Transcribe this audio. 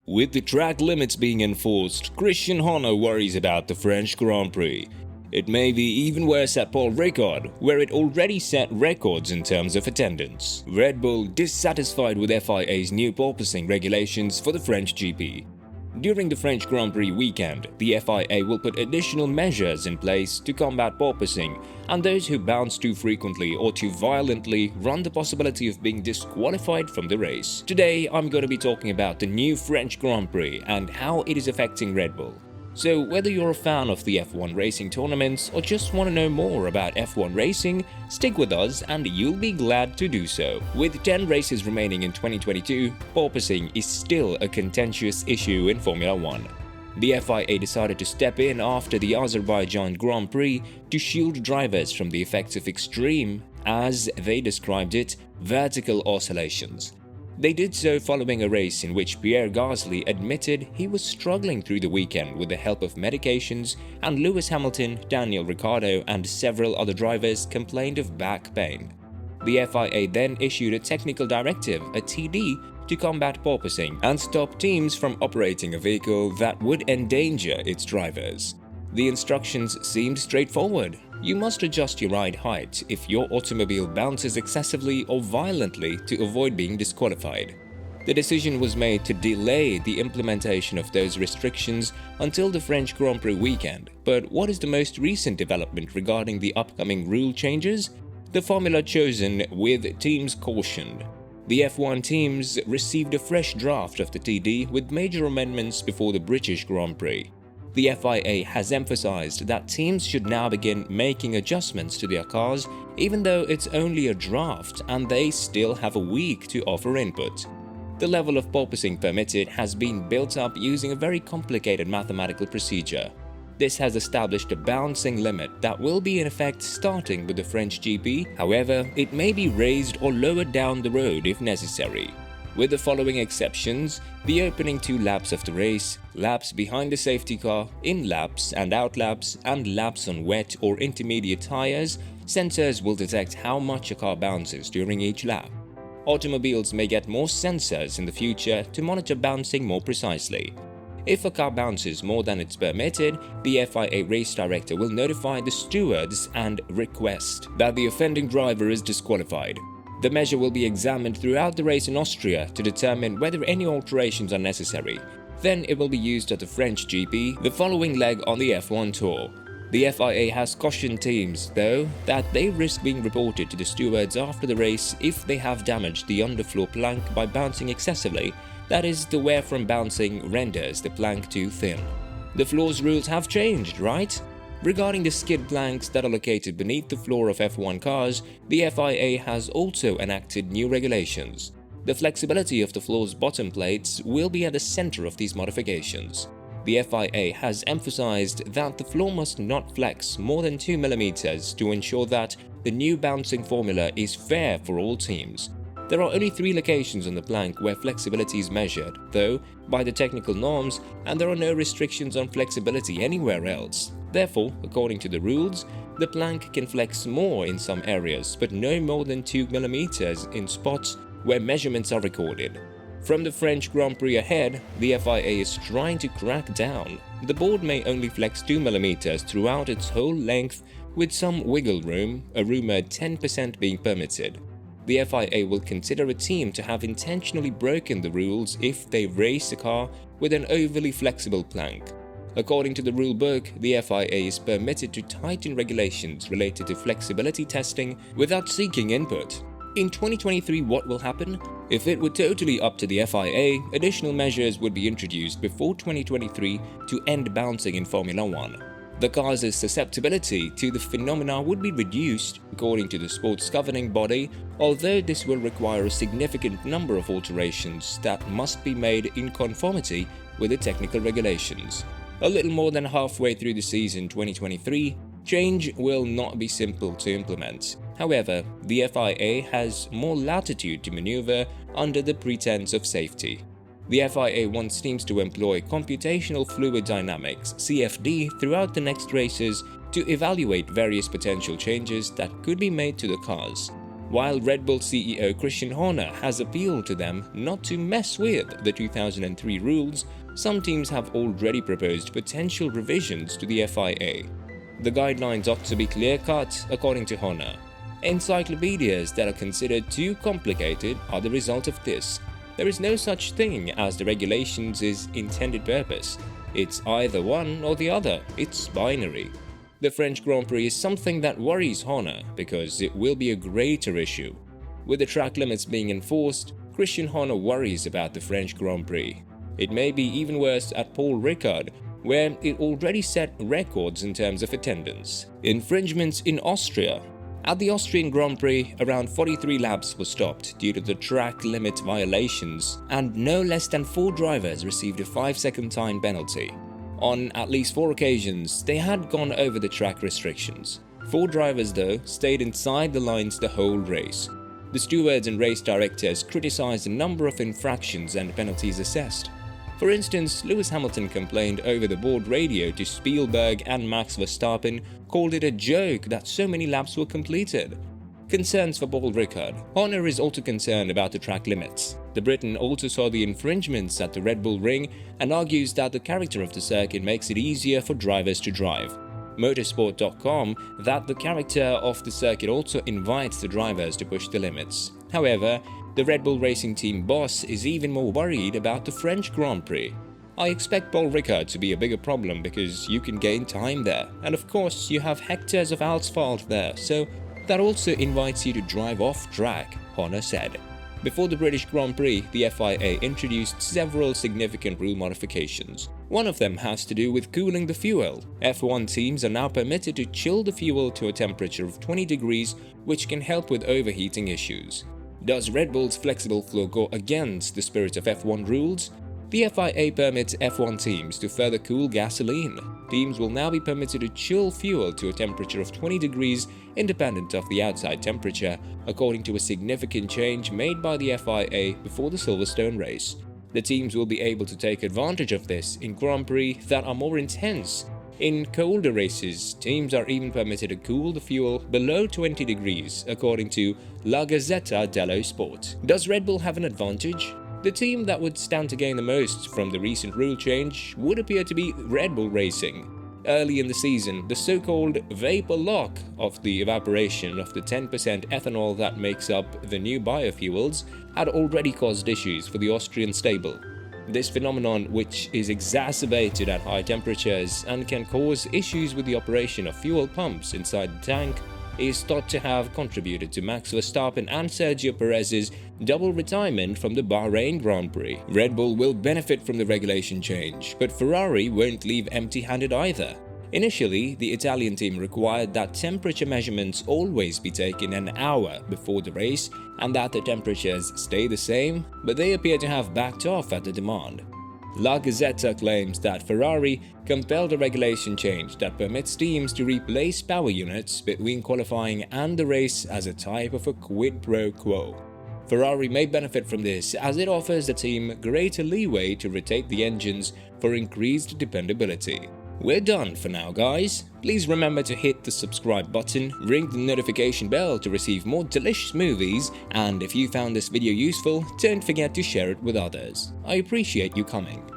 With the track limits being enforced, Christian Horner worries about the French Grand Prix. It may be even worse at Paul Ricard, where it already set records in terms of attendance. Red Bull dissatisfied with FIA's new porpoising regulations for the French GP. During the French Grand Prix weekend, the FIA will put additional measures in place to combat porpoising, and those who bounce too frequently or too violently run the possibility of being disqualified from the race. Today, I'm going to be talking about the new French Grand Prix and how it is affecting Red Bull. So whether you're a fan of the F1 racing tournaments or just want to know more about F1 racing, stick with us and you'll be glad to do so. With 10 races remaining in 2022, porpoising is still a contentious issue in Formula 1. The FIA decided to step in after the Azerbaijan Grand Prix to shield drivers from the effects of extreme, as they described it, vertical oscillations. They did so following a race in which Pierre Gasly admitted he was struggling through the weekend with the help of medications, and Lewis Hamilton, Daniel Ricciardo and several other drivers complained of back pain. The FIA then issued a technical directive, a TD, to combat porpoising and stop teams from operating a vehicle that would endanger its drivers. The instructions seemed straightforward. You must adjust your ride height if your automobile bounces excessively or violently to avoid being disqualified. The decision was made to delay the implementation of those restrictions until the French Grand Prix weekend. But what is the most recent development regarding the upcoming rule changes? The formula chosen with teams cautioned. The F1 teams received a fresh draft of the TD with major amendments before the British Grand Prix. The FIA has emphasized that teams should now begin making adjustments to their cars, even though it's only a draft and they still have a week to offer input. The level of porpoising permitted has been built up using a very complicated mathematical procedure. This has established a bouncing limit that will be in effect starting with the French GP. However, it may be raised or lowered down the road if necessary, with the following exceptions: the opening 2 laps of the race, laps behind the safety car, in laps and out laps, and laps on wet or intermediate tires. Sensors will detect how much a car bounces during each lap. Automobiles may get more sensors in the future to monitor bouncing more precisely. If a car bounces more than it's permitted, the FIA race director will notify the stewards and request that the offending driver is disqualified. The measure will be examined throughout the race in Austria to determine whether any alterations are necessary. Then it will be used at the French GP, the following leg on the F1 Tour. The FIA has cautioned teams, though, that they risk being reported to the stewards after the race if they have damaged the underfloor plank by bouncing excessively. That is, the wear from bouncing renders the plank too thin. The floor's rules have changed, right? Regarding the skid planks that are located beneath the floor of F1 cars, the FIA has also enacted new regulations. The flexibility of the floor's bottom plates will be at the center of these modifications. The FIA has emphasized that the floor must not flex more than 2 mm to ensure that the new bouncing formula is fair for all teams. There are only 3 locations on the plank where flexibility is measured, though, by the technical norms, and there are no restrictions on flexibility anywhere else. Therefore, according to the rules, the plank can flex more in some areas, but no more than 2 mm in spots where measurements are recorded. From the French Grand Prix ahead, the FIA is trying to crack down. The board may only flex 2 mm throughout its whole length, with some wiggle room, a rumored 10% being permitted. The FIA will consider a team to have intentionally broken the rules if they race a car with an overly flexible plank. According to the rulebook, the FIA is permitted to tighten regulations related to flexibility testing without seeking input. In 2023, what will happen? If it were totally up to the FIA, additional measures would be introduced before 2023 to end bouncing in Formula 1. The car's susceptibility to the phenomena would be reduced, according to the sport's governing body, although this will require a significant number of alterations that must be made in conformity with the technical regulations. A little more than halfway through the season 2023, change will not be simple to implement. However, the FIA has more latitude to maneuver under the pretense of safety. The FIA wants teams to employ computational fluid dynamics (CFD) throughout the next races to evaluate various potential changes that could be made to the cars. While Red Bull CEO Christian Horner has appealed to them not to mess with the 2003 rules, some teams have already proposed potential revisions to the FIA. The guidelines ought to be clear-cut, according to Horner. Encyclopedias that are considered too complicated are the result of this. There is no such thing as the regulations' intended purpose. It's either one or the other. It's binary. The French Grand Prix is something that worries Horner because it will be a greater issue. With the track limits being enforced, Christian Horner worries about the French Grand Prix. It may be even worse at Paul Ricard, where it already set records in terms of attendance. Infringements in Austria. At the Austrian Grand Prix, around 43 laps were stopped due to the track limit violations, and no less than 4 drivers received a 5-second time penalty. On at least 4 occasions, they had gone over the track restrictions. 4 drivers, though, stayed inside the lines the whole race. The stewards and race directors criticized the number of infractions and penalties assessed. For instance, Lewis Hamilton complained over the board radio to Spielberg, and Max Verstappen called it a joke that so many laps were completed. Concerns for Paul Ricard. Horner is also concerned about the track limits. The Briton also saw the infringements at the Red Bull Ring and argues that the character of the circuit makes it easier for drivers to drive. Motorsport.com that the character of the circuit also invites the drivers to push the limits. However, the Red Bull Racing Team boss is even more worried about the French Grand Prix. I expect Paul Ricard to be a bigger problem because you can gain time there, and of course you have hectares of asphalt there, so that also invites you to drive off track, Horner said. Before the British Grand Prix, the FIA introduced several significant rule modifications. One of them has to do with cooling the fuel. F1 teams are now permitted to chill the fuel to a temperature of 20 degrees, which can help with overheating issues. Does Red Bull's flexible flow go against the spirit of F1 rules? The FIA permits F1 teams to further cool gasoline. Teams will now be permitted to chill fuel to a temperature of 20 degrees independent of the outside temperature, according to a significant change made by the FIA before the Silverstone race. The teams will be able to take advantage of this in Grand Prix that are more intense. In colder races, teams are even permitted to cool the fuel below 20 degrees, according to La Gazzetta dello Sport. Does Red Bull have an advantage? The team that would stand to gain the most from the recent rule change would appear to be Red Bull Racing. Early in the season, the so-called vapor lock of the evaporation of the 10% ethanol that makes up the new biofuels had already caused issues for the Austrian stable. This phenomenon, which is exacerbated at high temperatures and can cause issues with the operation of fuel pumps inside the tank, is thought to have contributed to Max Verstappen and Sergio Perez's double retirement from the Bahrain Grand Prix. Red Bull will benefit from the regulation change, but Ferrari won't leave empty-handed either. Initially, the Italian team required that temperature measurements always be taken an hour before the race and that the temperatures stay the same, but they appear to have backed off at the demand. La Gazzetta claims that Ferrari compelled a regulation change that permits teams to replace power units between qualifying and the race as a type of a quid pro quo. Ferrari may benefit from this as it offers the team greater leeway to rotate the engines for increased dependability. We're done for now, guys. Please remember to hit the subscribe button, ring the notification bell to receive more delicious movies, and if you found this video useful, don't forget to share it with others. I appreciate you coming.